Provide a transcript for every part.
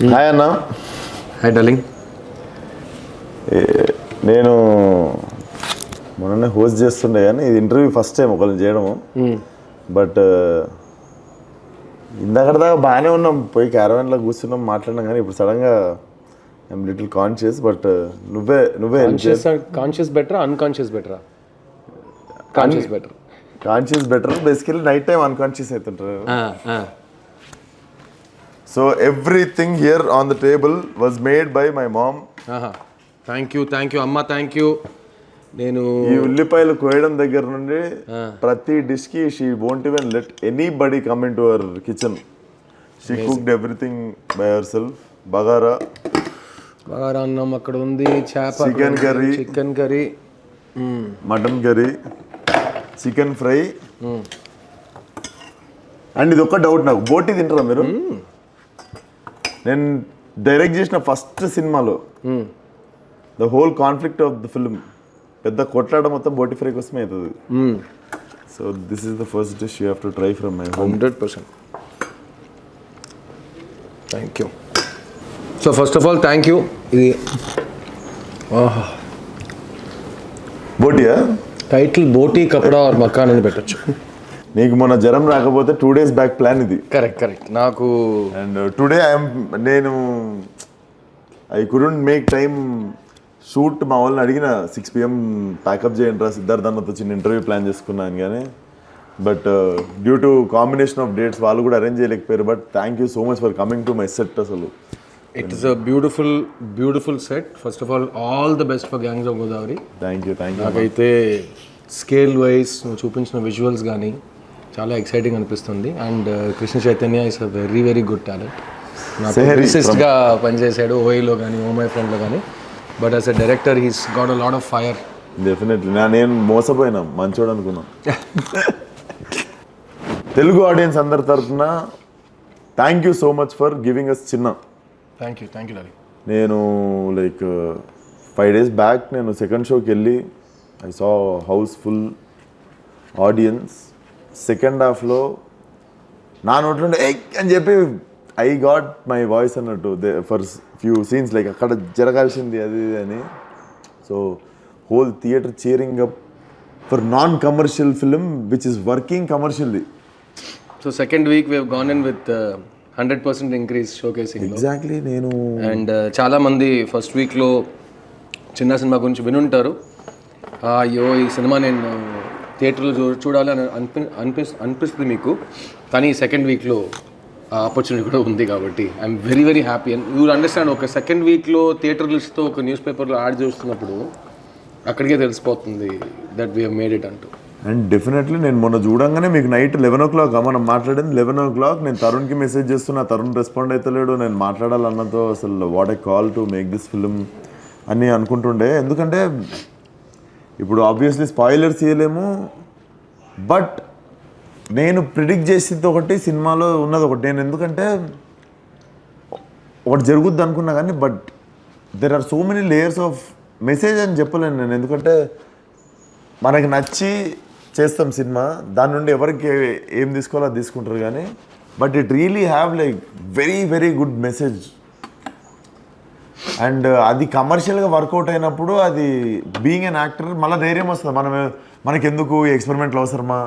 Hi అన్న. Hi darling. నేను మొన్ననే హోస్ట్ చేస్తుండే కానీ ఇది ఇంటర్వ్యూ ఫస్ట్ టైం ఒకరిని చేయడము. బట్ ఇందాక దాకా బాగానే ఉన్నాం, పోయి క్యారవాన్లో కూర్చున్నాం, మాట్లాడినాం. కానీ ఇప్పుడు సడన్గా ఐఎమ్ లిటిల్ కాన్షియస్. బట్ నువ్వే కాన్షియస్ బెటరా అన్కాన్షియస్ బెటరా? Conscious better. Conscious better. Basically night time unconscious అవుతుంటారు. So everything here on the table was made by my mom. Thank you అమ్మ, థ్యాంక్ యూ. నేను ఈ ఉల్లిపాయలు కోయడం దగ్గర నుండి ప్రతి డిష్ కి she won't even let anybody come into our kitchen. She cooked everything by herself. బగారా అన్నం అక్కడ ఉంది, చేప, chicken curry, mutton curry, chicken fry. And ఇది ఒక్క డౌట్ నాకు, బోటి తింటారా మీరు? నేను డైరెక్ట్ చేసిన ఫస్ట్ సినిమాలో the whole conflict of the film, పెద్ద కొట్లాడ మొత్తం బోటి ఫ్రై కోసమే అవుతుంది. So this is the first dish you have to try from my home. 100%. Thank you. So first of all thank you. ఇది బోటియా? టైటిల్ బోటీ కపడా ఆర్ మకాన్ అని పెట్టచ్చు. నీకు మొన్న జ్వరం రాకపోతే 2 days బ్యాక్ ప్లాన్ ఇది. కరెక్ట్. నాకు అండ్ టుడే నేను I couldn't make time shoot. మా వాళ్ళని అడిగిన 6 PM ప్యాకప్ చేయండి రా సిద్ధార్థ్ అన్నతో చిన్న ఇంటర్వ్యూ ప్లాన్ చేసుకున్నాను. కానీ but due to combination of dates వాళ్ళు కూడా అరేంజ్ చేయలేకపోయారు. But thank you so much for coming to my set. అసలు it is a beautiful set. First of all the best for gangs of Godavari. Thank you. నాకైతే scale wise నువ్వు చూపించిన visuals కానీ చాలా exciting అనిపిస్తుంది. And Krishna Chaitanya is a very good talent. నాకు లిరిసిస్ట్గా పనిచేశాడు ఓఐలో కానీ ఓ మై ఫ్రెండ్లో కానీ. But as a director he's got a lot of fire. Definitely. నేను మోసపోయినా, మంచోడు అనుకున్నా. తెలుగు ఆడియన్స్ అందరి తరఫున thank you so much for giving us చిన్న. Thank you daddy. నేను లైక్ 5 days బ్యాక్ నేను సెకండ్ షోకి వెళ్ళి I saw house full audience. Second హాఫ్లో నా నోట్లో అని చెప్పి ఐ గాట్ మై వాయిస్ అన్నట్టు ఫర్ ఫ్యూ సీన్స్, లైక్ అక్కడ జరగాల్సింది అది అని. So whole theatre cheering up for non commercial film which is working commercially. So second week we have gone in with 100% increase showcasing. Exactly. నేను and చాలామంది first వీక్లో చిన్న cinema గురించి వినుంటారు. అయ్యో ఈ సినిమా నేను థియేటర్లో చూడాలి అని అనిపిస్తుంది మీకు. కానీ సెకండ్ వీక్లో ఆ ఆపర్చునిటీ కూడా ఉంది. కాబట్టి I'm very happy. And you understand, ఒక సెకండ్ వీక్లో థియేటర్ లిస్ట్తో ఒక న్యూస్ పేపర్లో యాడ్ చూస్తున్నప్పుడు అక్కడికే తెలిసిపోతుంది that we have made it అంటూ. అండ్ డెఫినెట్లీ నేను మొన్న చూడంగానే మీకు నైట్ 11 o'clock మనం మాట్లాడింది 11 o'clock. నేను తరుణ్కి మెసేజ్ చేస్తున్నా, తరుణ్ రెస్పాండ్ అవుతలేడు. నేను మాట్లాడాలన్నతో అసలు what a call to make this film అని అనుకుంటుండే. ఎందుకంటే ఇప్పుడు ఆబ్వియస్లీ స్పాయిలర్స్ ఇవ్వలేము. బట్ నేను ప్రిడిక్ట్ చేసింది ఒకటి, సినిమాలో ఉన్నది ఒకటి. నేను ఎందుకంటే ఒకటి జరుగుద్ది అనుకున్నా కానీ but there are so many layers of message అని చెప్పలేను నేను. ఎందుకంటే మనకి నచ్చి చేస్తాం సినిమా, దాని నుండి ఎవరికి ఏం తీసుకోవాలో అది తీసుకుంటారు. కానీ but it really have like very good message. And అది కమర్షియల్గా వర్కౌట్ అయినప్పుడు అది బీయింగ్ అన్ యాక్టర్ మళ్ళీ ధైర్యం వస్తుంది. మనకెందుకు ఎక్స్పెరిమెంట్లు అవసరమా,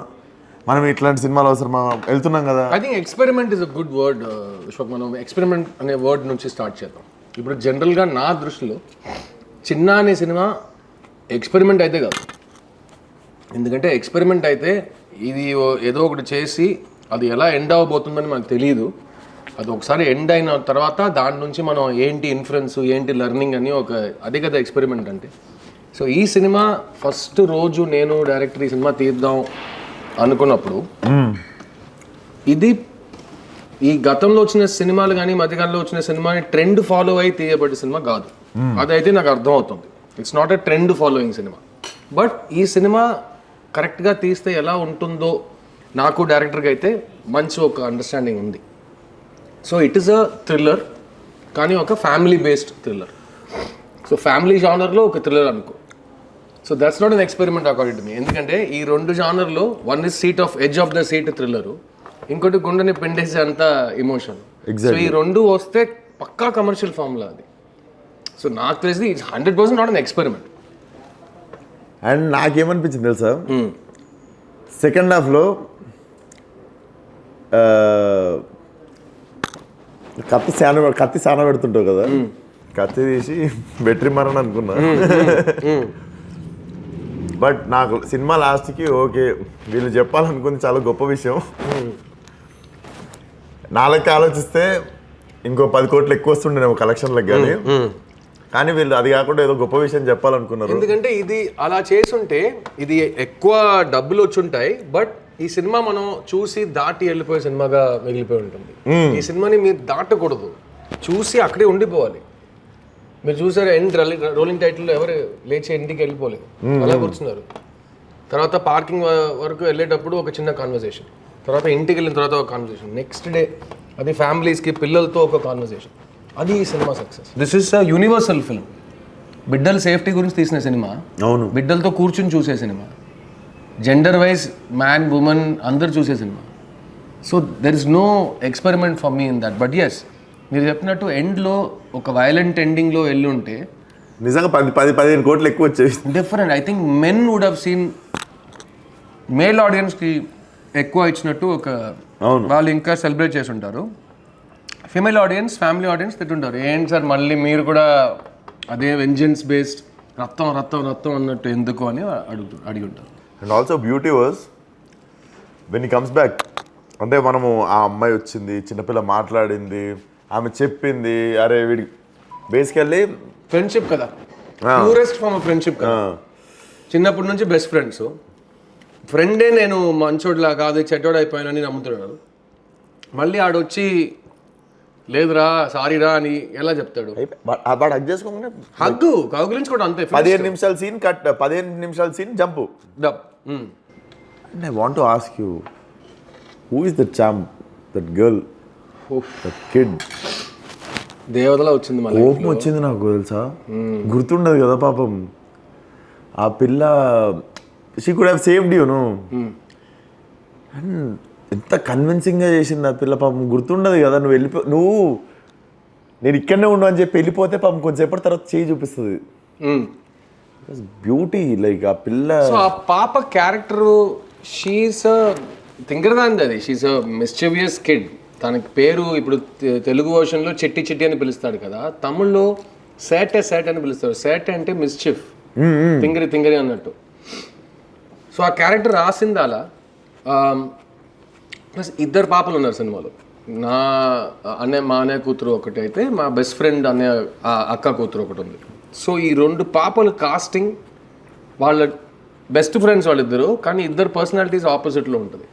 మనం ఇట్లాంటి సినిమాలు అవసరమా, వెళ్తున్నాం కదా. I think experiment is a good word Vishwak. మనం ఎక్స్పెరిమెంట్ అనే వర్డ్ నుంచి స్టార్ట్ చేద్దాం. ఇప్పుడు జనరల్గా నా దృష్టిలో చిన్న అనే సినిమా ఎక్స్పెరిమెంట్ అయితే కాదు. ఎందుకంటే ఎక్స్పెరిమెంట్ అయితే ఇది ఏదో ఒకటి చేసి అది ఎలా ఎండ్ అవ్వబోతుందని మనకు తెలియదు. అది ఒకసారి ఎండ్ అయిన తర్వాత దాని నుంచి మనం ఏంటి ఇన్ఫ్లుయెన్స్, ఏంటి లెర్నింగ్ అని అదే కదా ఎక్స్పెరిమెంట్ అంటే. సో ఈ సినిమా ఫస్ట్ రోజు నేను డైరెక్టర్ ఈ సినిమా తీద్దాం అనుకున్నప్పుడు ఇది ఈ గతంలో వచ్చిన సినిమాలు కానీ మధ్యకాలంలో వచ్చిన సినిమాని ట్రెండ్ ఫాలో అయి తీయబడ్డ సినిమా కాదు. అదైతే నాకు అర్థం అవుతుంది. It's not a trend following cinema. But ఈ సినిమా కరెక్ట్గా తీస్తే ఎలా ఉంటుందో నాకు డైరెక్టర్గా అయితే మంచి ఒక అండర్స్టాండింగ్ ఉంది. So it is a thriller, కానీ ఒక family based thriller. So family జానర్లో ఒక థ్రిల్లర్ అనుకో. So that's not an experiment according to me. ఎందుకంటే ఈ రెండు జానర్లో one is seat of edge of the seat thriller, ఇంకోటి గుండెని పిండేసే అంత ఎమోషన్. సో ఈ రెండు వస్తే పక్కా కమర్షియల్ ఫార్ములా అది. సో నాకు తెలిసి it's 100% not an experiment. And నాకేమనిపించింది తెలుసా, సెకండ్ హాఫ్లో కత్తి సాన పెడుతుంటావు కదా, కత్తి తీసి బెట్రీ మరని అనుకున్నా. బట్ నాకు సినిమా లాస్ట్కి ఓకే వీళ్ళు చెప్పాలనుకుంది చాలా గొప్ప విషయం. నాలుగు ఆలోచిస్తే ఇంకో 10 కోట్లు ఎక్కువ వస్తుండేమో కలెక్షన్లకు, కానీ వీళ్ళు అది కాకుండా ఏదో గొప్ప విషయం చెప్పాలనుకున్నారు. ఎందుకంటే ఇది అలా చేసుంటే ఇది ఎక్కువ డబ్బులు వచ్చుంటాయి, బట్ ఈ సినిమా మనం చూసి దాటి వెళ్ళిపోయే సినిమాగా మిగిలిపోయి ఉంటుంది. ఈ సినిమాని మీరు దాటకూడదు, చూసి అక్కడే ఉండిపోవాలి. మీరు చూసారు ఎండ్ రోలింగ్ టైటిల్లో ఎవరు లేచి ఇంటికి వెళ్ళిపోలేదు, అలా కూర్చున్నారు. తర్వాత పార్కింగ్ వరకు వెళ్ళేటప్పుడు ఒక చిన్న కాన్వర్సేషన్, తర్వాత ఇంటికి వెళ్ళిన తర్వాత ఒక కాన్వర్సేషన్, నెక్స్ట్ డే అది ఫ్యామిలీస్కి పిల్లలతో ఒక కాన్వర్సేషన్. అది ఈ సినిమా success. This is a universal film. బిడ్డల సేఫ్టీ గురించి తీసిన సినిమా, అవును, బిడ్డలతో కూర్చుని చూసే సినిమా, జెండర్ వైజ్ మ్యాన్ ఉమెన్ అందరు చూసే సినిమా. So there is no experiment for me in that. But yes, మీరు చెప్పినట్టు ఎండ్లో ఒక వైలెంట్ ఎండింగ్లో వెళ్ళి ఉంటే నిజంగా 10-15 కోట్లు ఎక్కువ వచ్చేవి. Different. I think men would have seen, male ఆడియన్స్కి ఎక్కువ ఇచ్చినట్టు ఒక వాళ్ళు ఇంకా సెలబ్రేట్ చేసి ఉంటారు. ఫిమేల్ ఆడియన్స్, ఫ్యామిలీ ఆడియన్స్ తిట్టుంటారు, ఏంటి సార్ మళ్ళీ మీరు కూడా అదే వెంజెన్స్ బేస్డ్ రక్తం రక్తం రక్తం అన్నట్టు ఎందుకు అని అడిగి ఉంటారు. And also beauty was when he comes back, అంటే మనము ఆ అమ్మాయి వచ్చింది, చిన్నపిల్ల మాట్లాడింది, ఆమె చెప్పింది, అరే వీడి బేసికల్లీ ఫ్రెండ్షిప్ కదా, ప్యూరెస్ట్ ఫార్మ్ ఆఫ్ ఫ్రెండ్షిప్ కదా. చిన్నప్పటి నుంచి బెస్ట్ ఫ్రెండ్స్. ఫ్రెండే నేను మంచోడ్లా కాదు చెడ్డోడు అయిపోయానని నమ్ముతున్నాడు. మళ్ళీ ఆడొచ్చి లేదురా సారీరా అని ఎలా చెప్తాడు? వాడు హగ్ చేసుకోగానే హగ్గు కౌగిలించుకోవడం అంతే. 15 నిమిషాల సీన్ కట్, 15 నిమిషాల scene jump. And I want to ask you, who is that champ, that girl, that kid? దేవతలా వచ్చింది, కోపం వచ్చింది నాకు తెలుసా, గుర్తుండదు కదా పాపం. ఆ పిల్ల she could have saved you no. And ఎంత కన్విన్సింగ్గా చేసింది ఆ పిల్ల పాపం, గుర్తుండదు కదా. నువ్వు నేను ఇక్కడనే ఉండు అని చెప్పి వెళ్ళిపోతే పాపం కొంచెంసేపటి తర్వాత చేయి చూపిస్తుంది. బ్యూటీ లైక్ ఆ పిల్ల. సో ఆ పాప క్యారెక్టరు, షీఈస్ థింకర్దాంది అది, షీఈస్ అ మిస్చివియస్ కిడ్. తనకి పేరు ఇప్పుడు తెలుగు వర్షన్లో చెట్టి చెట్టి అని పిలుస్తాడు కదా, తమిళ్లో సేటే సేట్ అని పిలుస్తాడు. సేట్ అంటే మిస్చిఫ్, తింగరి తింగరి అన్నట్టు. సో ఆ క్యారెక్టర్ రాసింది అలా. ప్లస్ 2 పాపలు ఉన్నారు సినిమాలో. మా అన్నయ్య కూతురు ఒకటి అయితే, మా బెస్ట్ ఫ్రెండ్ అన్నయ్య అక్క కూతురు ఒకటి ఉంది. సో ఈ 2 పాపలు కాస్టింగ్, వాళ్ళ బెస్ట్ ఫ్రెండ్స్ వాళ్ళిద్దరు, కానీ 2 పర్సనాలిటీస్ ఆపోజిట్లో ఉంటుంది.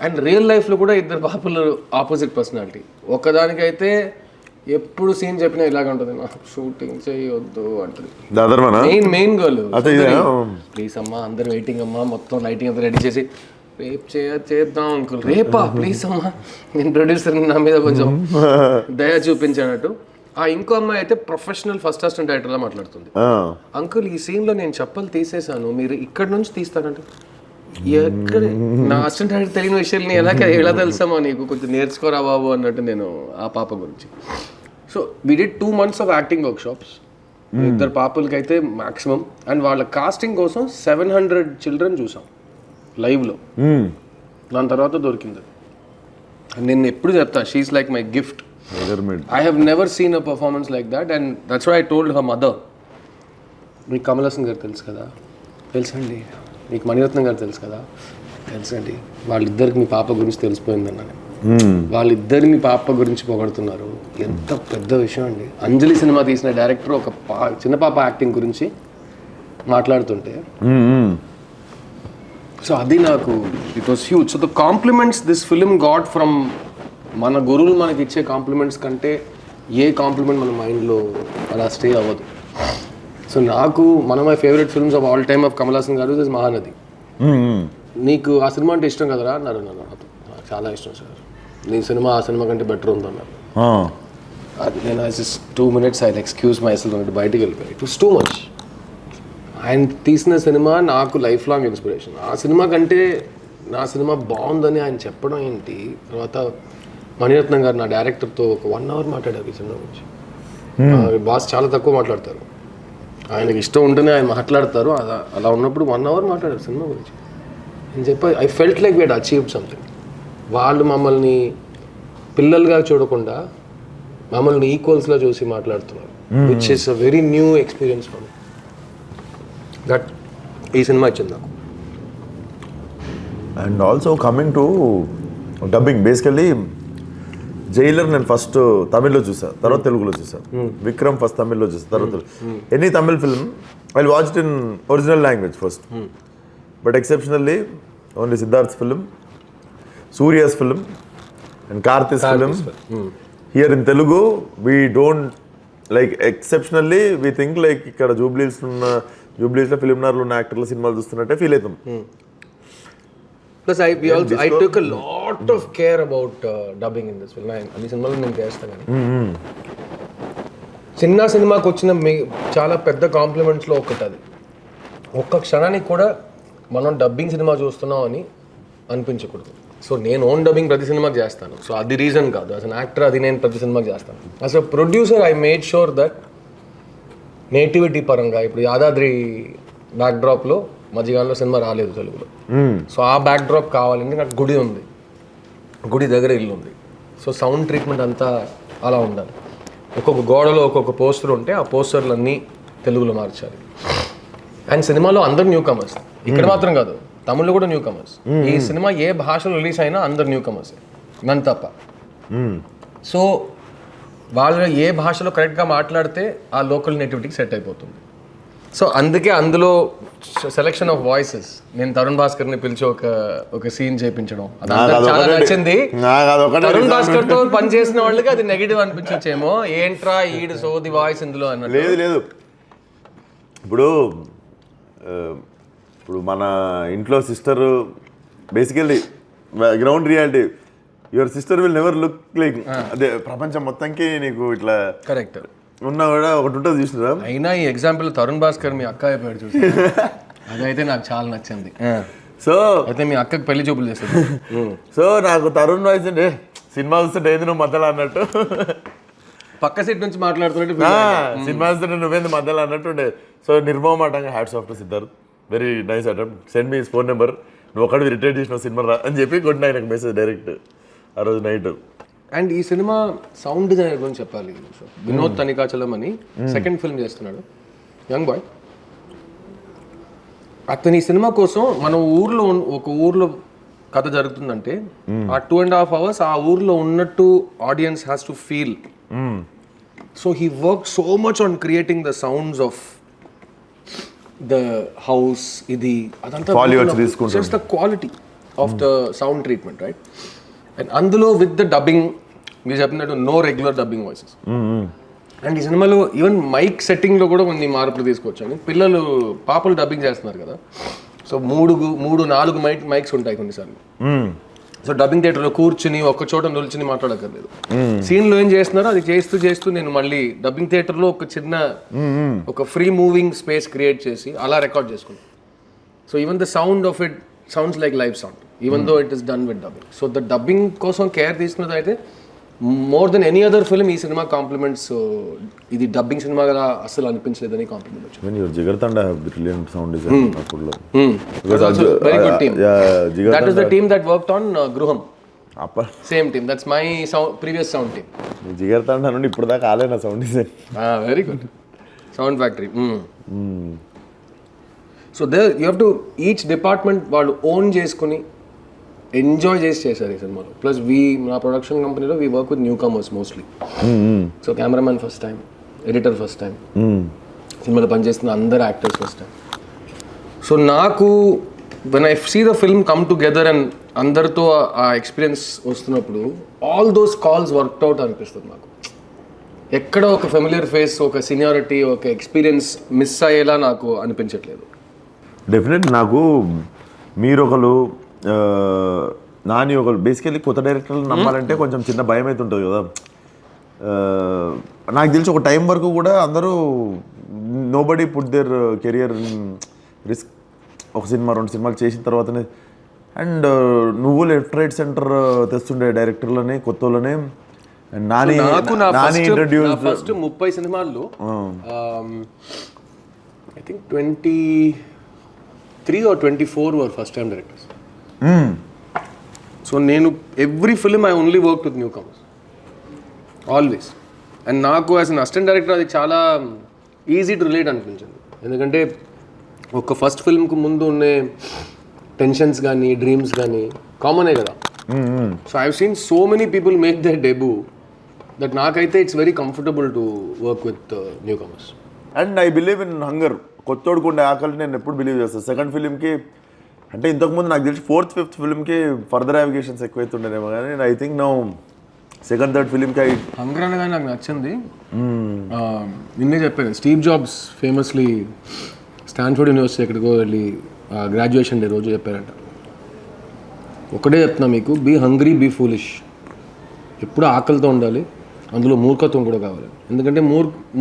అండ్ రియల్ లైఫ్లో కూడా 2 పాపలు ఆపోజిట్ పర్సనాలిటీ. ఒకదానికైతే ఎప్పుడు సీన్ చెప్పినా ఇలాగ ఉంటుంది, నాకు షూటింగ్ చేయొద్దు అంటుంది. మెయిన్ గర్ల్, ప్లీజ్ అమ్మా అందరు వెయిటింగ్ అమ్మా, మొత్తం లైటింగ్ అంతా రెడీ చేసి రేపు చేద్దాం అంకుల్, రేపా ప్లీజ్ అమ్మా, నేను ప్రొడ్యూసర్ నా మీద కొంచెం దయ చూపించానట్టు. ఆ ఇంకో అమ్మాయి అయితే ప్రొఫెషనల్ ఫస్ట్ అసిస్టెంట్ డైరెక్టర్లా మాట్లాడుతుంది. అంకుల్ ఈ సీన్లో నేను చెప్పలు తీసేసాను, మీరు ఇక్కడ నుంచి తీస్తారంటే, ఎక్కడ నా అసిస్టెంట్ డైరెక్టర్ తెలియని విషయాన్ని ఎలా తెలుసామో నీకు, కొంచెం నేర్చుకోరా బాబు అన్నట్టు నేను ఆ పాప గురించి. So we did 2 months of acting workshops, 2 పాపలకి అయితే మ్యాక్సిమం. అండ్ వాళ్ళ కాస్టింగ్ కోసం 700 చిల్డ్రన్ చూసాం లైవ్లో. దాని తర్వాత దొరికింది. నేను ఎప్పుడు చెప్తా, she's like my gift. I have never seen a performance like that. And that's why I told her mother, మీకు కమల్ హాసన్ గారు తెలుసు కదా, తెలుసండి. మీకు మణిరత్నం గారు తెలుసు కదా, తెలుసండి. వాళ్ళిద్దరికి మీ పాప గురించి తెలిసిపోయిందన్నాను. వాళ్ళిద్దరు మీ పాప గురించి పొగడుతున్నారు, ఎంత పెద్ద విషయం అండి. అంజలి సినిమా తీసిన డైరెక్టర్ ఒక చిన్న పాప యాక్టింగ్ గురించి మాట్లాడుతుంటే, సో అది నాకు it was huge. So the compliments this film got from మన గురువులు మనకి ఇచ్చే కాంప్లిమెంట్స్ కంటే ఏ కాంప్లిమెంట్ మన మైండ్లో అలా స్టే అవ్వదు. సో నాకు one of my favourite films of all time of Kamal Haasan గారు ఇస్ మహానది. నీకు ఆ సినిమా అంటే ఇష్టం కదరా అన్నారు నాతో. చాలా ఇష్టం సార్, నీ సినిమా ఆ సినిమా కంటే బెటర్ ఉందన్నారు. అది నేను just 2 minutes I excuse my self అంటే బయటికి వెళ్ళిపోయి. It was too much. ఆయన తీసిన సినిమా నాకు లైఫ్ లాంగ్ ఇన్స్పిరేషన్. ఆ సినిమా కంటే నా సినిమా బాగుందని ఆయన చెప్పడం ఏంటి, తర్వాత మణిరత్నం గారు నా డైరెక్టర్తో ఒక 1 hour మాట్లాడారు ఈ సినిమా గురించి. బాస్ చాలా తక్కువ మాట్లాడతారు, ఆయనకి ఇష్టం ఉంటేనే ఆయన మాట్లాడతారు. అలా ఉన్నప్పుడు 1 hour మాట్లాడారు సినిమా గురించి. నేను చెప్పి I felt like we had achieved something. వాళ్ళు మమ్మల్ని పిల్లలుగా చూడకుండా మమ్మల్ని ఈక్వల్స్లో చూసి మాట్లాడుతున్నారు, which is a very new experience for me. That ఈ సినిమా ఇచ్చింది నాకు. And also coming to dubbing, basically Jailer నేను ఫస్ట్ తమిళ్లో చూసాను, తర్వాత తెలుగులో చూసాను. విక్రమ్ ఫస్ట్ తమిళ్లో చూసాను, తర్వాత any Tamil film I watch it in original language first. But exceptionally only Siddharth film, Suriya's film and Karthi's film here in Telugu we don't like. Exceptionally we think like ఇక్కడ జూబ్లీస్లో ఫిలింనార్లో ఉన్న యాక్టర్ల సినిమాలు చూస్తున్నట్టే ఫీల్ అవుతాం. Plus I took a lot of care about dubbing in this film. అన్ని సినిమాలు నేను చేస్తాను కానీ చిన్న సినిమాకి వచ్చిన చాలా పెద్ద కాంప్లిమెంట్స్లో ఒకటి అది. ఒక్క క్షణానికి కూడా మనం డబ్బింగ్ సినిమా చూస్తున్నాం అని అనిపించకూడదు. సో నేను ఓన్ డబ్బింగ్ ప్రతి సినిమాకి చేస్తాను. సో అది రీజన్ కాదు, యాజ్ అన్ యాక్టర్ అది నేను ప్రతి సినిమాకి చేస్తాను. As a producer I made sure that nativity పరంగా ఇప్పుడు యాదాద్రి బ్యాక్డ్రాప్లో మధ్యకాలంలో సినిమా రాలేదు తెలుగులో. సో ఆ బ్యాక్డ్రాప్ కావాలంటే నాకు గుడి ఉంది, గుడి దగ్గర ఇల్లు ఉంది. సో సౌండ్ ట్రీట్మెంట్ అంతా అలా ఉండాలి. ఒక్కొక్క గోడలో ఒక్కొక్క పోస్టర్ ఉంటే ఆ పోస్టర్లన్నీ తెలుగులో మార్చాలి. అండ్ సినిమాలో అందరు న్యూ కమర్స్, ఇక్కడ మాత్రం కాదు తమిళ్లో కూడా న్యూ కమర్స్. ఈ సినిమా ఏ భాషలో రిలీజ్ అయినా అందరు న్యూ కమర్స్, నన్ను తప్ప. సో వాళ్ళు ఏ భాషలో కరెక్ట్గా మాట్లాడితే ఆ లోకల్ నేటివిటీకి సెట్ అయిపోతుంది. సో అందుకే అందులో సెలెక్షన్ ఆఫ్ వాయిసెస్, నేను తరుణ్ భాస్కర్ని పిలిచి ఒక సీన్ చేయించడం చాలా నచ్చింది. తరుణ్ భాస్కర్ తో పని చేసిన వాళ్ళకి అది నెగిటివ్ అనిపించచ్చేమో, ఏంట్రా ఈడు సోది వాయిస్ ఇందులో అన్నట్టు. లేదు ఇప్పుడు మన ఇంట్లో sister basically ground reality, your sister will never look like అదే ప్రపంచం మొత్తానికి నీకు ఇట్లా కరెక్ట్ ఉన్నా కూడా ఒకటి ఉంటుంది చూసినా. అయినా ఈ ఎగ్జాంపుల్ తరుణ్ భాస్కర్ మీ అక్క అయిపోయాడు చూసి, అదైతే నాకు చాలా నచ్చింది. సో అయితే మీ అక్కకి పెళ్లి చూపులు చేస్తుంది. సో నాకు తరుణ్ వాయిస్ అంటే సినిమా చూస్తుంటే ఏంది నువ్వు మధ్యలో అన్నట్టు, పక్క సీట్ నుంచి మాట్లాడుతున్నట్టు సినిమా చూస్తుంటే నువ్వేంది మధ్యలో అన్నట్టు ఉండే. సో నిర్మమాటంగా hats off to Siddharth, very nice attempt, send me phone number, నువ్వు ఒకటి రిటైర్ చేసిన సినిమా రా అని చెప్పి కొట్టిన ఆయనకు మెసేజ్ డైరెక్ట్ ఆ రోజు నైట్. అండ్ ఈ సినిమా సౌండ్ డిజైనర్ గురించి చెప్పాలి. వినోద్ తనికాచలం అని సెకండ్ ఫిల్మ్ చేస్తున్నాడు, యంగ్ బాయ్. అతని ఈ సినిమా కోసం మన ఒక ఊర్లో కథ జరుగుతుందంటే ఆ 2.5 hours ఆ ఊర్లో ఉన్నట్టు audience has to feel. So he work so much on creating the sounds of the house, ఇది అదంతా just the quality of the sound treatment, right? And అందులో విత్ ద డబ్బింగ్ మీరు చెప్పినట్టు no regular dubbing voices. And ఈ సినిమాలో even mic సెట్టింగ్లో కూడా కొన్ని మార్పులు తీసుకొచ్చాను. పిల్లలు పాపలు డబ్బింగ్ చేస్తున్నారు కదా, సో 3-4 మైక్స్ ఉంటాయి కొన్నిసార్లు. సో డబ్బింగ్ థియేటర్లో కూర్చుని ఒక్క చోట నిల్చుని మాట్లాడక్కర్లేదు. సీన్లో ఏం చేస్తున్నారో అది చేస్తూ నేను మళ్ళీ డబ్బింగ్ థియేటర్లో ఒక చిన్న ఒక ఫ్రీ మూవింగ్ స్పేస్ క్రియేట్ చేసి అలా రికార్డ్ చేసుకున్నాను. So even the sound of it sounds like live sound even though it is done with dubbing. So the dubbing కోసం కేర్ తీసుకున్నది అయితే more than any other film ఈ cinema compliments. ఇది dubbing cinema కదా అసలు అనిపించలేదని complement వచ్చింది. When your Jigartanda have brilliant sound design. Because also very good team. That is the team that worked on Gruham. Same team. That's my previous sound team. Jigartanda నుండి ఇప్పుడు దాకా ఆలేనా sound design. Very good. Sound factory. So there you have to each department వాళ్ళు own చేసుకుని enjoy చేశారు ఈ సినిమాలో. Plus మా ప్రొడక్షన్ కంపెనీలో we work with newcomers mostly. So cameraman first time, editor first time, సినిమాలో పనిచేస్తున్న అందరు యాక్టర్స్ ఫస్ట్ టైం. సో నాకు when I see the film come together and అందరితో ఆ ఎక్స్పీరియన్స్ వస్తున్నప్పుడు all those calls worked out అనిపిస్తుంది నాకు. ఎక్కడ ఒక ఫెమిలియర్ ఫేస్, ఒక సీనియారిటీ, ఒక ఎక్స్పీరియన్స్ మిస్ అయ్యేలా నాకు అనిపించట్లేదు. డెఫినెట్లీ నాకు మీరు ఒకరు నాని ఒకరు బేసికల్లీ కొత్త డైరెక్టర్లు నమ్మాలంటే కొంచెం చిన్న భయం అయితే ఉంటుంది కదా. నాకు తెలిసి ఒక టైం వరకు కూడా అందరూ nobody put their career risk. ఒక సినిమా 2 సినిమాలు చేసిన తర్వాతనే అండ్ నువ్వు లెఫ్ట్ రైట్ సెంటర్ తెస్తుండే డైరెక్టర్లని కొత్త వాళ్ళని నాని ఇంట్రడ్యూస్ ఫస్ట్ 30 సినిమాల్లో I think 23 or 24 were first time directors. So నేను every film I only work with newcomers always. And నాకు యాజ్ అన్ అసిస్టెంట్ డైరెక్టర్ అది చాలా ఈజీ టు రిలేట్ అనిపించింది. ఎందుకంటే ఒక ఫస్ట్ ఫిల్మ్కి ముందు ఉండే టెన్షన్స్ కానీ డ్రీమ్స్ కానీ కామనే కదా. So I seen so many people make their debut that నాకైతే it's very comfortable to work with newcomers. And I believe in hunger. కొత్తోడుకు ఉండే ఆకలి నేను ఎప్పుడు బిలీవ్ చేస్తాను. సెకండ్ ఫిలింకి అంటే ఇంతకుముందు నాకు తెలిసి 4th, 5th ఫిలింకి ఫర్దర్ అవిగేషన్స్ ఎక్కువైతుండేనేమో కానీ I think no second, third ఫిలింకి హంగర్ అనగా నాకు నచ్చింది. నిన్నే చెప్పాను, Steve Jobs famously Stanford University ఎక్కడికో వెళ్ళి గ్రాడ్యుయేషన్ డే రోజు చెప్పారంట, ఒకటే చెప్తున్నా మీకు, బీ హంగ్రీ బీ ఫూలిష్. ఎప్పుడు ఆకలితో ఉండాలి, అందులో మూర్ఖత్వం కూడా కావాలి. ఎందుకంటే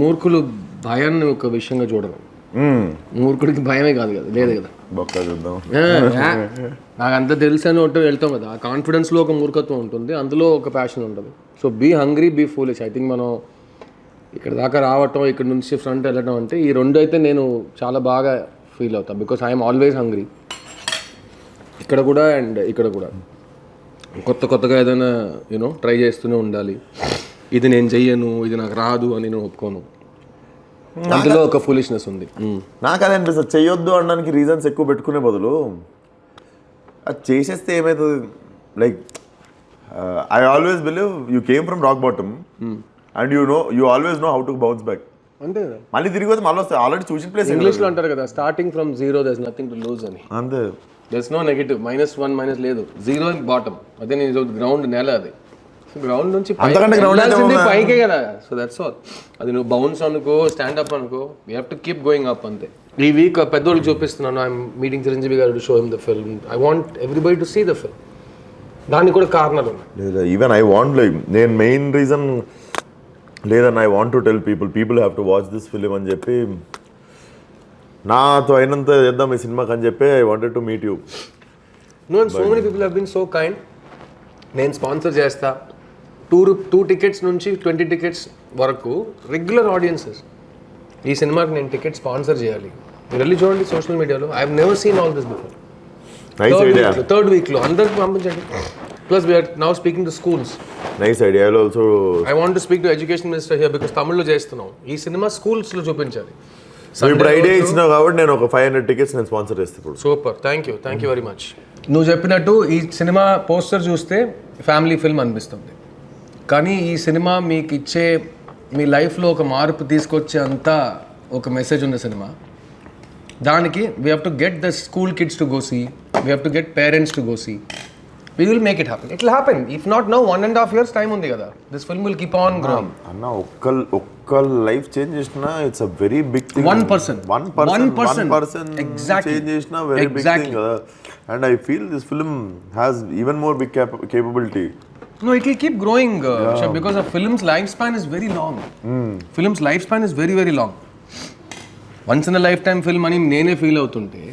మూర్ఖులు భయాన్ని ఒక విషయంగా చూడరు. మూర్ఖుడికి భయమే కాదు కదా, లేదు కదా. నాకు అంత తెలుసు అని ఒకటి వెళ్తాం కదా, ఆ కాన్ఫిడెన్స్లో ఒక మూర్ఖత్వం ఉంటుంది, అందులో ఒక ప్యాషన్ ఉంటుంది. So be hungry be foolish. I think మనం ఇక్కడ దాకా రావటం, ఇక్కడ నుంచి ఫ్రంట్ వెళ్ళటం అంటే ఈ రెండు అయితే నేను చాలా బాగా ఫీల్ అవుతాను. బికాస్ ఐఎమ్ ఆల్వేస్ హంగ్రీ, ఇక్కడ కూడా అండ్ ఇక్కడ కూడా. కొత్తగా ఏదైనా యూనో ట్రై చేస్తూనే ఉండాలి. ఇది నేను చెయ్యను, ఇది నాకు రాదు అని నేను ఒప్పుకోను. అందులో ఒక ఫూలిష్నెస్ ఉంది. నాకు అదే అనిపిస్తుంది, చెయ్యొద్దు అనడానికి రీజన్స్ ఎక్కువ పెట్టుకునే బదులు అది చేసేస్తే ఏమవుతుంది. Like I always believe you came from rock bottom and you always know how to bounce back. అంతే, మళ్ళీ తిరిగి వస్తే మళ్ళీ వస్తాయి. ఆల్రెడీ చూసిన ప్లేస్ ఇంగ్లీష్లో అంటారు కదా, starting from zero there is nothing to lose అని. అంతే, there is no negative, -1 minus లేదు, జీరో బాటమ్. అదే నేను గ్రౌండ్ నేల, అది గ్రౌండ్ నుంచి పైకే కదా. So that's all. అది నువ్వు బౌన్స్ అనుకో, స్టాండ్అప్ అనుకో, you have to keep going up అంతే. ఈ వీక్ పెద్దోళ్ళకి చూపిస్తున్నాను, I'm meeting Chiranjeevi garu to show him the film. I want everybody to see the film. దానికి కూడా కారణాలు ఉన్నాయి. ఈవెన్ ఐ వాంట్, లైక్ నేను మెయిన్ రీజన్ లేదని I want to tell people have to watch this film అని చెప్పి, నాతో అయినంత చేద్దాం ఈ సినిమాకి అని చెప్పి I wanted to meet you. No, and so many people have been so kind. నేను స్పాన్సర్ చేస్తా, 2 టికెట్స్ నుంచి 20 టికెట్స్ వరకు రెగ్యులర్ ఆడియన్సెస్. ఈ సినిమాకి నేను టికెట్ స్పాన్సర్ చేయాలి, మీరు వెళ్ళి చూడండి సోషల్ మీడియాలో. I have never seen all this before. Third వీక్లో అందరికి పంపించండి. Plus we're now speaking to schools. Nice idea. Also I want to speak to education minister here because తమిళ్లో చేస్తున్నాం. ఈ సినిమా స్కూల్స్లో చూపించాలి. ఇప్పుడు ఐడియా ఇచ్చినావు కాబట్టి నేను ఒక 500 టికెట్స్ నేను స్పాన్సర్ చేస్తాను. Super, thank you very much. నువ్వు చెప్పినట్టు ఈ సినిమా పోస్టర్ చూస్తే ఫ్యామిలీ ఫిల్మ్ అనిపిస్తుంది, కానీ ఈ సినిమా మీకు ఇచ్చే, మీ లైఫ్లో ఒక మార్పు తీసుకొచ్చే అంతా ఒక మెసేజ్ ఉన్న సినిమా. దానికి we have to get the school kids to go see, we have to get parents to go see. We will make it happen. It will happen. If not now, 1.5 years time ఉంది కదా. This film will keep on growing. అన్న ఒక్క life change చేసినా it's a very big thing. 1% exactly change చేసినా very big thing కదా. And I feel this film has even more big capability. No, it will keep growing because a film's lifespan is very long. Film's lifespan is very very long. Once in a lifetime film అని నేనే feel అవుతుంటే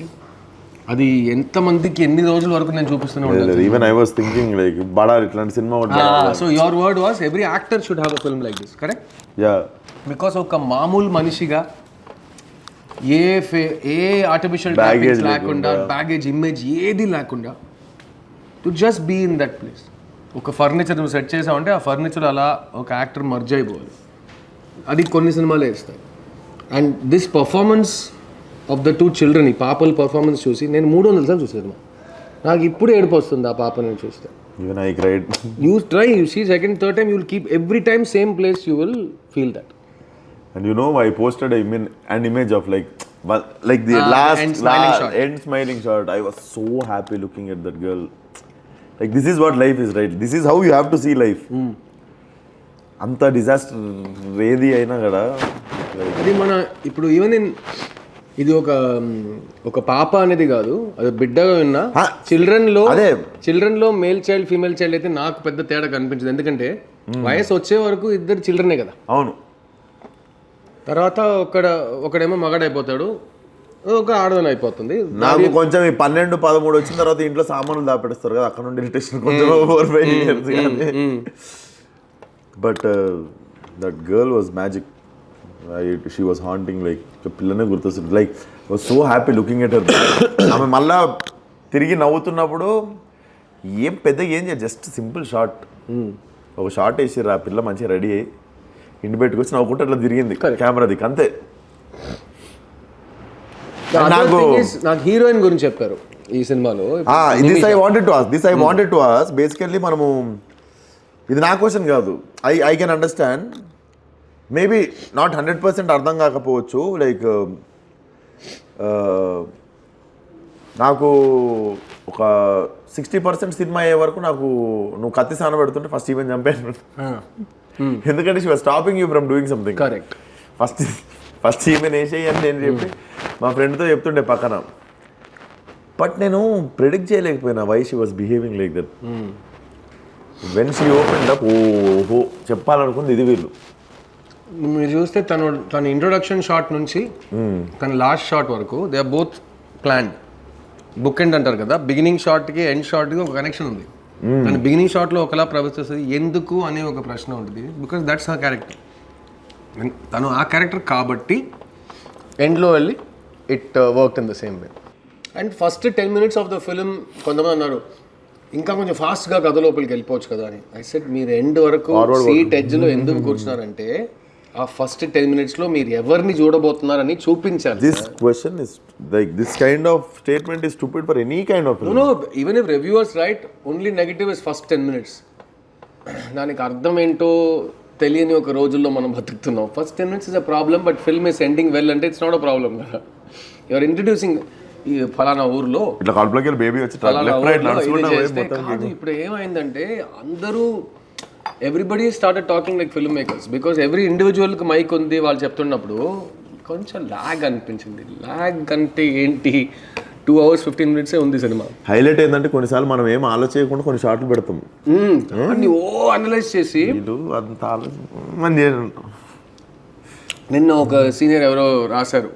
అది ఎంతమందికి ఎన్ని రోజుల వరకు నేను చూపిస్తూనే ఉంటాను. Even I was thinking like బడా ఇట్లాంటి సినిమా ఉండాలి. So your word was every actor should have a film like this, correct? Yeah, because ఒక మామూలు మనిషిగా ఏ ఆర్టిఫిషియల్ టాపిక్స్ లేకుండా, బ్యాగేజ్ ఇమేజ్ ఏది లేకుండా, to just be in that place. ఒక ఫర్నిచర్ నువ్వు సెట్ చేసావంటే ఆ ఫర్నిచర్ అలా ఒక యాక్టర్ మర్జ్ అయిపోవాలి. అది కొన్ని సినిమాలే ఇస్తాయి. And this performance of the 2 children, ఈ పాపల పర్ఫార్మెన్స్ చూసి నేను 300 సార్లు చూసాను. నాకు ఇప్పుడు ఏడుపు వస్తుంది ఆ పాపని చూస్తే. Even I cried. You try, you see second third time, you will keep every time same place, you will feel that. And you know, I posted an image of like the last end smiling shot. I was so happy looking at that girl. Like, this is what life is, right? This is how you have to see life. అంత disaster ఏది అయినా కదా. అది మన ఇప్పుడు even ఇది ఒక పాప అనేది కాదు, అది బిడ్డగా ఉన్నా చిల్డ్రన్లో మేల్ చైల్డ్ ఫీమేల్ చైల్డ్ అయితే నాకు పెద్ద తేడా కనిపించదు. ఎందుకంటే వయసు వచ్చే వరకు ఇద్దరు చిల్డ్రనే కదా. అవును. తర్వాత ఒకడేమో మగాడైపోతాడు, ఒక ఆడదాని అయిపోతుంది. నాకు కొంచెం ఈ 12-13 వచ్చిన తర్వాత ఇంట్లో సామాన్లు దాపెడతారు కదా, అక్కడ నుండి ఇరిటేషన్ కొంచెం over but that girl was magic. She was haunting, like పిల్లనే గుర్తొస్తుంది. Like was so happy looking at her. ఆమె మళ్ళా తిరిగి నవ్వుతున్నప్పుడు ఏం పెద్దగా ఏం చేయాలి, జస్ట్ సింపుల్ షార్ట్, ఒక షార్ట్ వేసిర్రు, ఆ పిల్ల మంచిగా రెడీ అయ్యి ఇంటి పెట్టుకొచ్చి నవ్వుకుంటే అట్లా తిరిగింది కెమెరా దిక్కు, అంతే. నాకు హీరోయిన్ గురించి చెప్పారు ఈ సినిమాలో. This I wanted to ask basically. మనము ఇది నా క్వశ్చన్ కాదు, I can understand, maybe not 100% అర్థం కాకపోవచ్చు. లైక్ నాకు ఒక 60% సినిమా అయ్యే వరకు నాకు నువ్వు కత్తి సాన పెడుతుంటే ఫస్ట్ ఈవెన్ చంపాను. ఎందుకంటే she was stopping you from doing something. Correct. First even వేసేయి అని నేను చెప్పి మా ఫ్రెండ్తో చెప్తుండే పక్కన. బట్ నేను ప్రిడిక్ట్ చేయలేకపోయినా why she was behaving like that. When she open up, ఓహో చెప్పాలనుకుంది ఇది వీళ్ళు. మీరు చూస్తే తన ఇంట్రొడక్షన్ షాట్ నుంచి తన లాస్ట్ షాట్ వరకు they are both planned. Bookend అంటారు కదా, బిగినింగ్ షాట్కి ఎండ్ షాట్కి ఒక కనెక్షన్ ఉంది. తన బిగినింగ్ షాట్లో ఒకలా ప్రవర్తిస్తుంది, ఎందుకు అనే ఒక ప్రశ్న ఉంటుంది. బికాస్ దట్స్ హర్ క్యారెక్టర్, తను ఆ క్యారెక్టర్ కాబట్టి ఎండ్లో వెళ్ళి it work in the same way. And first 10 minutes of the film కొంతమంది అన్నారు ఇంకా కొంచెం ఫాస్ట్గా కథ లోపలికి వెళ్ళిపోవచ్చు కదా అని. ఐ సెడ్ మీరు ఎండ్ వరకు సీట్ ఎడ్జ్లో ఎందుకు కూర్చున్నారంటే ఆ ఫస్ట్ 10 minutesలో మీరు ఎవరిని చూడబోతున్నారని చూపించాలి. This question is like this kind of statement is stupid for any kind of film. No, even if reviewers write only negative is first 10 minutes. దానికి అర్థం ఏంటో తెలియని ఒక రోజుల్లో మనం బతుకుతున్నాం. First 10 minutes is a problem, but film is ending well అంటే it's not a problem కదా. యూఆర్ ఇంట్రడ్యూసింగ్ ఈ ఫలానా ఊర్లో ఇట్లా కడుపులోకి బేబీ వచ్చి ఇప్పుడు ఏమైందంటే అందరూ everybody started talking like film makers, because every ఇండివిజువల్కి మైక్ ఉంది వాళ్ళు చెప్తున్నప్పుడు కొంచెం ల్యాగ్ అనిపించింది. ల్యాగ్ అంటే ఏంటి, 2 hours 15 minutes ఉంది సినిమా. హైలైట్ ఏంటంటే కొన్నిసార్లు మనం ఏం ఆలోచించకుండా కొన్ని షార్ట్లు పెడతాం, అన్ని అనలైజ్ చేసి. అంత ఆలోచన నిన్న ఒక సీనియర్ ఎవరో రాశారు,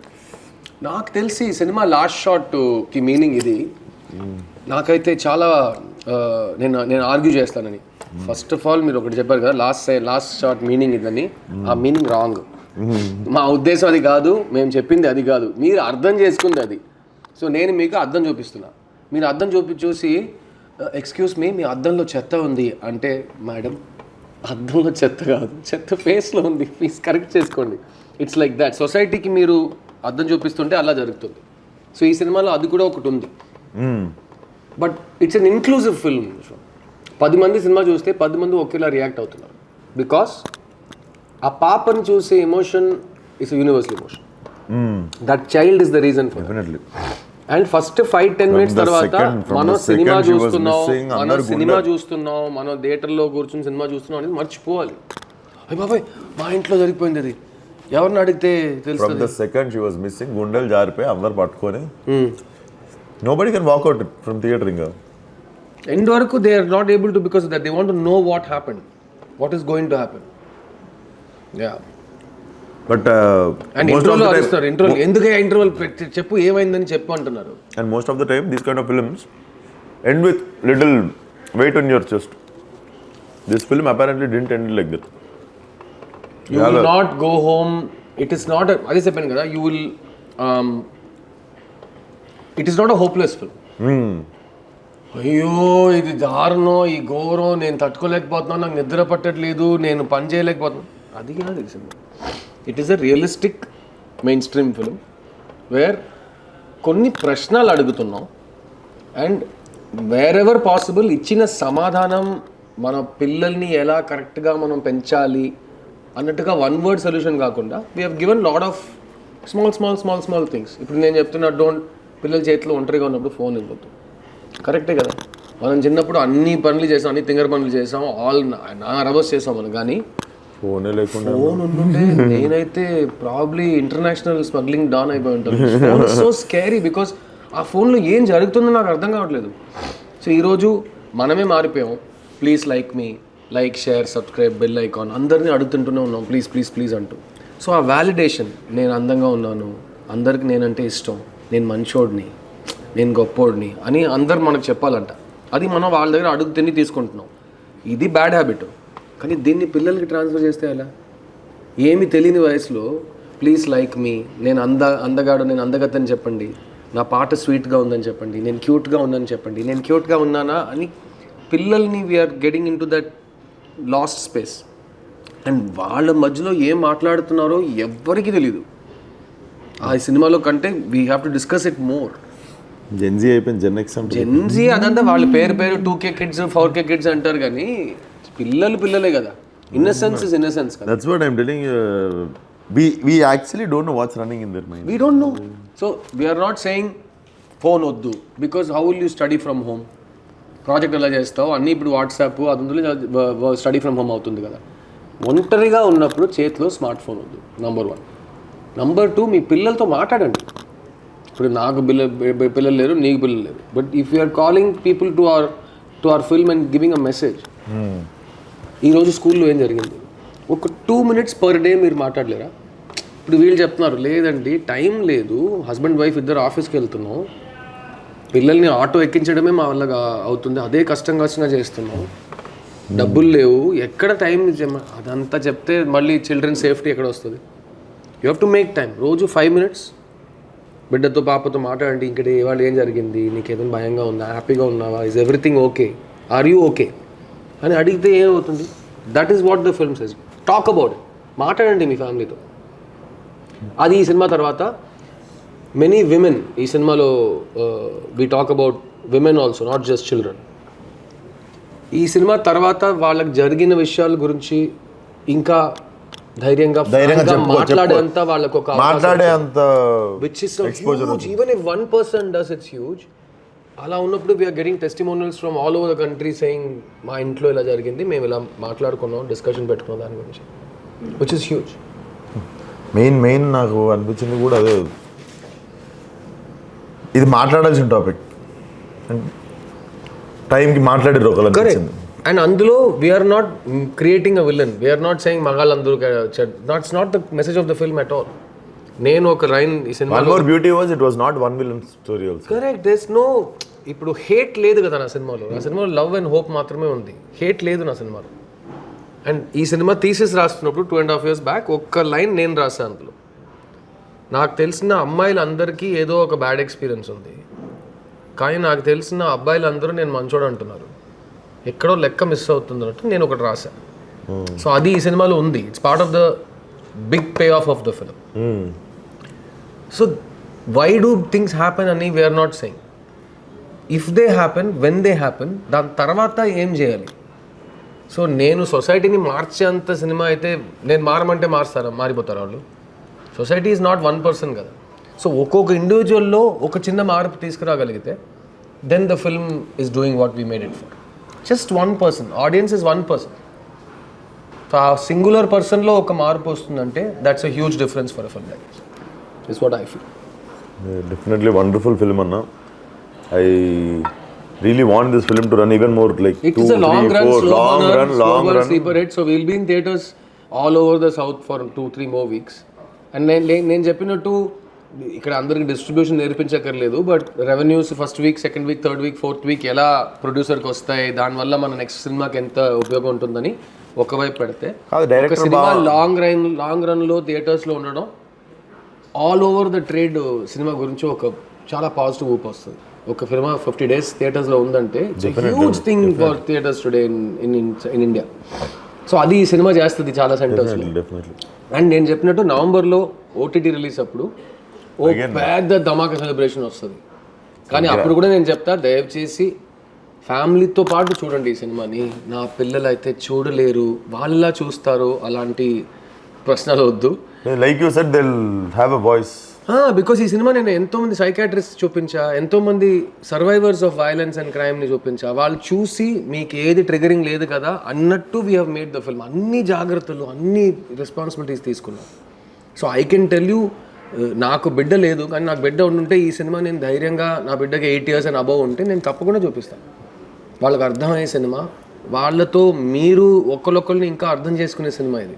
నాకు తెలిసి సినిమా లాస్ట్ షాట్కి మీనింగ్ ఇది. నాకైతే చాలా నేను ఆర్గ్యూ చేస్తానని. ఫస్ట్ ఆఫ్ ఆల్ మీరు ఒకటి చెప్పారు కదా, లాస్ట్ షాట్ మీనింగ్ ఇదని. ఆ మీనింగ్ రాంగ్. మా ఉద్దేశం అది కాదు, మేము చెప్పింది అది కాదు, మీరు అర్థం చేసుకుంది అది. సో నేను మీకు అద్దం చూపిస్తున్నా, మీరు అద్దం చూసి ఎక్స్క్యూజ్ మీ అద్దంలో చెత్త ఉంది అంటే, మేడం అద్దంలో చెత్త కాదు, చెత్త ఫేస్లో ఉంది, ప్లీజ్ కరెక్ట్ చేసుకోండి. It's like that. సొసైటీకి మీరు అద్దం చూపిస్తుంటే అలా జరుగుతుంది. సో ఈ సినిమాలో అది కూడా ఒకటి ఉంది. But it's an inclusive film. 10 మంది సినిమా చూస్తే 10 మంది ఒకేలా రియాక్ట్ అవుతున్నారు. బికాస్ ఆ పాపని చూసే emotion is universal emotion. That child is the reason for definitely. And first 5-10 minutes తర్వాత మనం సినిమా చూస్తున్నాం, మనం థియేటర్లో కూర్చొని సినిమా చూస్తున్నాం అనేది మర్చిపోవాలి. అయ్య బాబాయ్ మా ఇంట్లో జరిగిపోయింది అది, ఎవరిని అడిగితే తెలుస్తుంది. From the second she was missing, గుండెలు జారిపోయి అందరు పట్టుకొని nobody can walk out from theater ఇంకా. ఎండ్ వరకు they are not able to, because that they want to know what happened, what is going to happen. Yeah. But and ఇంట్రోలో అరుస్తారు, ఇంట్రోలో ఎందుకే interval చెప్పు ఏమైందని చెప్పు అంటున్నారు. And most of the time these kind of films end with little weight on your chest. This film apparently didn't end like that. You will not go home. It is not a, అదే చెప్పాను కదా, you will it is not a hopeless film. అయ్యో ఇది దారుణం, ఈ ఘోరం, నేను తట్టుకోలేకపోతున్నాను, నాకు నిద్ర పట్టట్లేదు, నేను పని చేయలేకపోతున్నాను, అది కాదు ఈ cinema. It is a realistic main stream film where కొన్ని ప్రశ్నలు అడుగుతున్నాం అండ్ వేర్ ఎవర్ పాసిబుల్ ఇచ్చిన సమాధానం మన పిల్లల్ని ఎలా కరెక్ట్గా మనం పెంచాలి అన్నట్టుగా వన్ వర్డ్ సొల్యూషన్ కాకుండా we have given lot of small things. ఇప్పుడు నేను చెప్తున్నా, పిల్లల చేతిలో ఒంటరిగా ఉన్నప్పుడు ఫోన్ ఇవ్వద్దు, కరెక్టే కదా. మనం చిన్నప్పుడు అన్ని పనులు చేసాం, అన్ని తింగర పనులు చేసాం, నా రవర్స్ చేసాం మనం, కానీ ఫోన్ లేకుండా ఫోన్ ఉంటుంటే నేనైతే ప్రాబ్లీ ఇంటర్నేషనల్ స్మగ్లింగ్ డాన్ అయిపోయి ఉంటాను. ఫోన్ సో స్కేరీ బికాస్ ఆ ఫోన్లో ఏం జరుగుతుందో నాకు అర్థం కావట్లేదు. సో ఈరోజు మనమే మారిపోయాం. Please like me, like, share, subscribe, bell icon, అందరినీ అడుగుతుంటూనే ఉన్నాం ప్లీజ్ అంటూ. సో ఆ వ్యాలిడేషన్, నేను అందంగా ఉన్నాను, అందరికి నేనంటే ఇష్టం, నేను మంచోడిని, నేను గొప్పోడిని అని అందరు మనకు చెప్పాలంట. అది మనం వాళ్ళ దగ్గర అడుగు తిని తీసుకుంటున్నాం. ఇది బ్యాడ్ హ్యాబిట్. కానీ దీన్ని పిల్లలకి ట్రాన్స్ఫర్ చేస్తే ఎలా? ఏమి తెలియని వయసులో ప్లీజ్ లైక్ మీ, నేను అందగాడు, నేను అందగత్తని చెప్పండి, నా పాట స్వీట్గా ఉందని చెప్పండి, నేను క్యూట్గా ఉందని చెప్పండి, నేను క్యూట్గా ఉన్నానా అని పిల్లల్ని we're getting into that last space. And వాళ్ళ మధ్యలో ఏం మాట్లాడుతున్నారో ఎవ్వరికీ తెలీదు. ఆ సినిమాలో కంటే we have to discuss it more. Gen Z అయిపోయింది, జెన్జీ అదంతా వాళ్ళ పేరు 2K కిడ్స్ 4K కిడ్స్ అంటారు, కానీ పిల్లలే కదా. ఇన్నసెన్స్ ఇస్ ఇన్నసెన్స్ కదా. That's what I am telling. We actually don't know what's running in their mind. We don't know. So we are not saying phone వద్దు, because how will you study from home? Project ఎలా చేస్తావు అన్నీ ఇప్పుడు WhatsApp అది study from home అవుతుంది కదా. ఒంటరిగా ఉన్నప్పుడు చేతిలో స్మార్ట్ ఫోన్ వద్దు, నంబర్ 1. నంబర్ 2, మీ పిల్లలతో మాట్లాడండి. ఇప్పుడు నాకు పిల్లలు లేరు, నీకు పిల్లలు లేరు, but if you are calling people to our film and giving a message, ఈరోజు స్కూల్లో ఏం జరిగింది, ఒక 2 minutes పర్ డే మీరు మాట్లాడలేరా? ఇప్పుడు వీళ్ళు చెప్తున్నారు లేదండి టైం లేదు, హస్బెండ్ వైఫ్ ఇద్దరు ఆఫీస్కి వెళ్తున్నాం, పిల్లల్ని ఆటో ఎక్కించడమే మా వల్ల అవుతుంది, అదే కష్టంగా చేస్తున్నాం, డబ్బులు లేవు, ఎక్కడ టైం, అదంతా చెప్తే మళ్ళీ చిల్డ్రన్ సేఫ్టీ ఎక్కడ వస్తుంది? You have to make time. రోజు 5 minutes బిడ్డతో పాపతో మాట్లాడండి. ఇంకటి ఇవాళ ఏం జరిగింది, నీకు ఏదైనా భయంగా ఉందా, హ్యాపీగా ఉన్నావా, is everything okay, are you okay అని అడిగితే ఏమవుతుంది? That is what the film says. Talk about it, మాట్లాడండి మీ ఫ్యామిలీతో. అది ఈ సినిమా తర్వాత మెనీ విమెన్, ఈ సినిమాలో we talk about women also, not just children. ఈ సినిమా తర్వాత వాళ్ళకి జరిగిన విషయాల గురించి ఇంకా ధైర్యంగా మాట్లాడేంత వాళ్ళకు ఒక మాట్లాడేంత, which is so huge. Even if one person does, it's huge. అలా ఉన్నప్పుడు we are getting testimonials from all over the country saying మా ఇంట్లో ఇలా జరిగింది, మేము ఇలా మాట్లాడుకున్నాం, డిస్కషన్ పెట్టుకున్నాం దాని గురించి, విచ్ ఇస్ హ్యూజ్. మెయిన్ నాకు అనిపించింది కూడా అదే, ఇది మాట్లాడాల్సిన టాపిక్, టైంకి మాట్లాడారు ఒకళ్ళు. కరెక్ట్. అండ్ అందులో we're not creating a villain, we're not saying మగాళ్ళందరూ, that's not the message of the film at all. నేను ఒక రైన్ ఈ సినిమాలో, one more beauty was it was not one villain story also. Correct. There's no, ఇప్పుడు hate లేదు కదా నా సినిమాలో. నా సినిమాలో లవ్ అండ్ హోప్ మాత్రమే ఉంది, హేట్ లేదు నా సినిమాలో. అండ్ ఈ సినిమా థీసిస్ రాస్తున్నప్పుడు 2.5 years బ్యాక్ ఒక్క లైన్ నేను రాశాను అందులో. నాకు తెలిసిన అమ్మాయిలందరికీ ఏదో ఒక బ్యాడ్ ఎక్స్పీరియన్స్ ఉంది, కానీ నాకు తెలిసిన అబ్బాయిలందరూ నేను మంచోడు అంటున్నారు, ఎక్కడో లెక్క మిస్ అవుతుంది అన్నట్టు నేను ఒకటి రాశాను. సో అది ఈ సినిమాలో ఉంది. It's part of the big payoff the film. So why do things happen అని we are not saying. If they happen, when they happen, దాని తర్వాత ఏం చేయాలి? సో నేను సొసైటీని మార్చేంత సినిమా అయితే, నేను మారమంటే మారిపోతారు వాళ్ళు. సొసైటీ ఈజ్ నాట్ 1 person కదా. సో ఒక్కొక్క ఇండివిజువల్లో ఒక చిన్న మార్పు తీసుకురాగలిగితే, then the film is doing what we made it for. Just 1 person, audience is 1 person. సో ఆ సింగులర్ పర్సన్లో ఒక మార్పు వస్తుందంటే that's a huge difference for a film like this. It's what I feel. Definitely wonderful film, Anna. I really want this film to run even more, like it is a long run sleeper hit. So we'll be in theaters all over the south for 2-3 more weeks. And నేను చెప్పినట్టు ఇక్కడ అందరికి distribution నేర్పించక్కర్లేదు, but revenues first week, second week, third week, fourth week ఎలా ప్రొడ్యూసర్కి వస్తాయి, దానివల్ల మన నెక్స్ట్ సినిమాకి ఎంత ఉపయోగం ఉంటుందని ఒకవైపు పెడితే, ఒక సినిమా లాంగ్ రన్లో థియేటర్స్లో ఉండడం all over the trade cinema గురించి ఒక చాలా పాజిటివ్ ఊపు వస్తుంది. ఒక సినిమా 50 days థియేటర్స్లో ఉందంటే huge thing for theatres today in India. So అది ఈ సినిమా చేస్తుంది చాలా సెంటర్స్లో. అండ్ నేను చెప్పినట్టు నవంబర్లో ఓటీటీ రిలీజ్ అప్పుడు ఓ పెద్ద ధమాకా సెలబ్రేషన్ వస్తుంది. కానీ అప్పుడు కూడా నేను చెప్తా, దయచేసి ఫ్యామిలీతో పాటు చూడండి ఈ సినిమాని. నా పిల్లలు అయితే చూడలేరు, వాళ్ళ చూస్తారు, అలాంటి ప్రశ్నలు వద్దు. Like you said they will have a voice. Because ఈ సినిమా నేను ఎంతోమంది సైకాట్రిస్ట్ చూపించా, ఎంతోమంది సర్వైవర్స్ ఆఫ్ వైలెన్స్ అండ్ క్రైమ్ని చూపించా. వాళ్ళు చూసి మీకు ఏది ట్రిగరింగ్ లేదు కదా అన్నట్టు we have made the film. అన్ని జాగ్రత్తలు, అన్ని రెస్పాన్సిబిలిటీస్ తీసుకున్నాం. So I can tell you, నాకు బిడ్డ లేదు, కానీ నాకు బిడ్డ ఉంటే ఈ సినిమా నేను ధైర్యంగా, నా బిడ్డకి 8 years అండ్ అబవ్ ఉంటే నేను తప్పకుండా చూపిస్తాను. వాళ్ళకి అర్థమయ్యే సినిమా, వాళ్ళతో మీరు ఒకరిని ఇంకా అర్థం చేసుకునే సినిమా ఇది.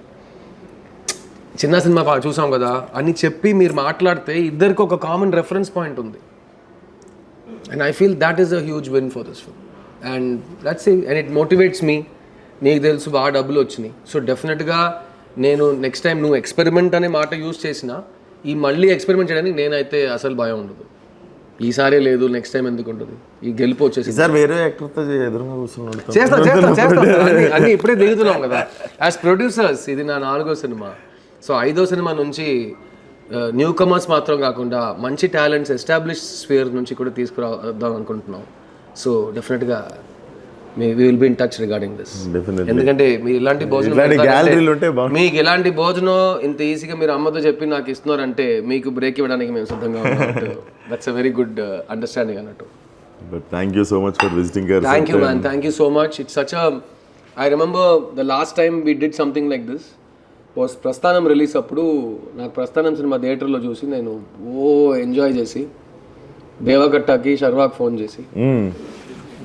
చిన్న సినిమా చూసాం కదా అని చెప్పి మీరు మాట్లాడితే ఇద్దరికి ఒక కామన్ రెఫరెన్స్ పాయింట్ ఉంది. And I feel that is a huge win for this film. And that's and it motivates me. నీకు తెలుసు బాగా డబ్బులు వచ్చినాయి, సో డెఫినెట్గా నేను నెక్స్ట్ టైం నువ్వు ఎక్స్పెరిమెంట్ అనే మాట యూజ్ చేసినా ఈ మళ్ళీ ఎక్స్పెరిమెంట్ చేయడానికి నేనైతే అసలు భయం ఉండదు. ఈసారి లేదు, నెక్స్ట్ టైం ఎందుకు ఉంటుంది, ఈ గెలుపు వచ్చేసి సార్ వేరే యాక్టర్తో ఎదురుగా కూర్చున్నాడు. చేస్తా అన్ని ఇప్పుడే దిగుతున్నాం కదా యాజ్ ప్రొడ్యూసర్స్. ఇది నా 4వ సినిమా. సో 5వ సినిమా నుంచి న్యూ కమర్స్ మాత్రం కాకుండా మంచి టాలెంట్స్ ఎస్టాబ్లిష్ స్ఫియర్ నుంచి కూడా తీసుకురావద్దాం అనుకుంటున్నాం. So definitely we will be in touch regarding this. ఎందుకంటే మీరు ఇలాంటి భోజనం మీకు ఇలాంటి భోజనం ఇంత ఈజీగా మీరు అమ్మతో చెప్పి నాకు ఇస్తున్నారంటే మీకు బ్రేక్ ఇవ్వడానికి మేము సిద్ధంగా ఉన్నాం. That's a very good understanding అన్నట్టు. But thank you so much for visiting us. Thank you, man. Thank you so much. It's such a... I remember the last time we did something like this was ప్రస్థానం release అప్పుడు. నాకు ప్రస్థానం cinema థియేటర్లో చూసి నేను enjoy చేసి దేవగట్టకి శర్వాకి phone చేసి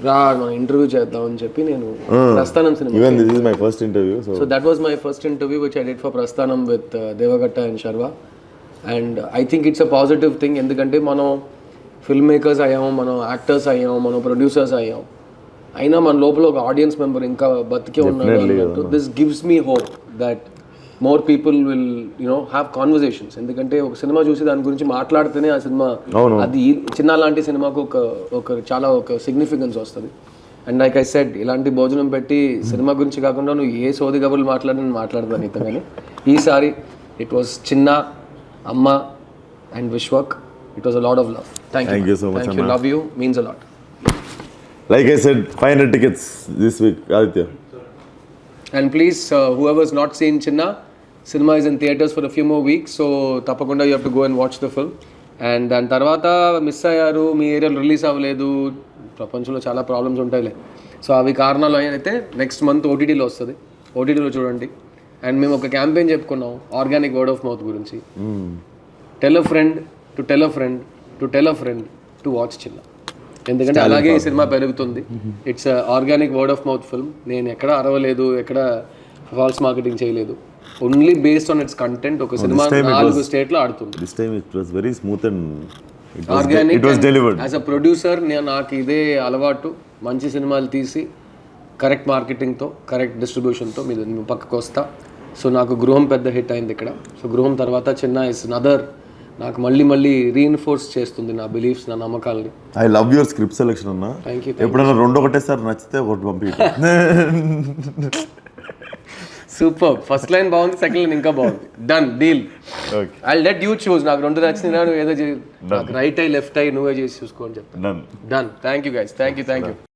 రా మనం ఇంటర్వ్యూ చేద్దాం అని చెప్పి నేను ప్రస్థానం cinema. Even this is my first interview. So that was my first interview which I did for Prasthanam with Deva Katta and Sharwa. And I think it's a positive thing. ఎందుకంటే మనం ఫిల్మ్ మేకర్స్ అయ్యాము, మనం యాక్టర్స్ అయ్యాము, మనం ప్రొడ్యూసర్స్ అయ్యాము, అయినా మన లోపల ఒక ఆడియన్స్ మెంబర్ ఇంకా బతికే ఉన్నాడు అన్నట్టు. This gives me hope that more people will have conversations. ఎందుకంటే ఒక సినిమా చూసి దాని గురించి మాట్లాడితేనే ఆ సినిమా అది చిన్న లాంటి సినిమాకు ఒక చాలా ఒక సిగ్నిఫికెన్స్ వస్తుంది. అండ్ లైక్ ఐ సెడ్, ఇలాంటి భోజనం పెట్టి సినిమా గురించి కాకుండా నువ్వు ఏ సోది కబుర్లు నేను మాట్లాడతాను నీతో. కానీ ఈసారి ఇట్ వాస్ చిన్న, అమ్మ and Vishwak. It was a lot of love. Thank you so much. Thank you. Love you. Means a lot. Like I said, 500 tickets this week, Aditya. And please, whoever's not seen Chinna, cinema is in theaters for a few more weeks. So, tapakunda you have to go and watch the film. And then tarvata miss ayyaru, మీ ఏరియాలో release అవ్వలేదు, ప్రపంచంలో చాలా problems ఉంటాయిలే. So అవి కారణాలు అయితే next month ఓటీటీలో వస్తుంది. ఓటీటీలో చూడండి. అండ్ మేము ఒక క్యాంపెయిన్ చెప్పుకున్నాం ఆర్గానిక్ వర్డ్ ఆఫ్ మౌత్ గురించి. Tell a friend to tell a friend to tell a friend to watch చిన్న. ఎందుకంటే అలాగే ఈ సినిమా పెరుగుతుంది. It's organic word of mouth film. నేను ఎక్కడ అరవలేదు, ఎక్కడ ఫాల్స్ మార్కెటింగ్ చేయలేదు. Only based on it's content ఒక సినిమా 4 స్టేట్లో ఆడుతుంది. This time it was very smooth and organic. it was delivered. As a producer నాకు ఇదే అలవాటు. మంచి సినిమాలు తీసి కరెక్ట్ మార్కెటింగ్తో కరెక్ట్ డిస్ట్రిబ్యూషన్తో మీరు పక్కకు వస్తా. సో నాకు గృహం పెద్ద హిట్ అయింది ఇక్కడ. సో గృహం తర్వాత చిన్న ఇస్ నదర్ నాకు మళ్ళీ రీఇన్ఫోర్స్ చేస్తుంది నా బిలీఫ్స్, నా నమ్మకాలని. I love your script selection అన్న. Thank you. ఎప్పుడైనా 2 ఒకటేసారి నచ్చితే ఒకటి పంపి. సూపర్. ఫస్ట్ లైన్ బాగుంది, సెకండ్ లైన్ ఇంకా బాగుంది. Done deal. I let you చూస్. నాకు 2 నచ్చింది, నువ్వు ఏదో నాకు రైట్ ఐ లెఫ్ట్ ఐ నువ్వే చేసి చూసుకో అని చెప్తాను. Done. Thank you guys. Thank you.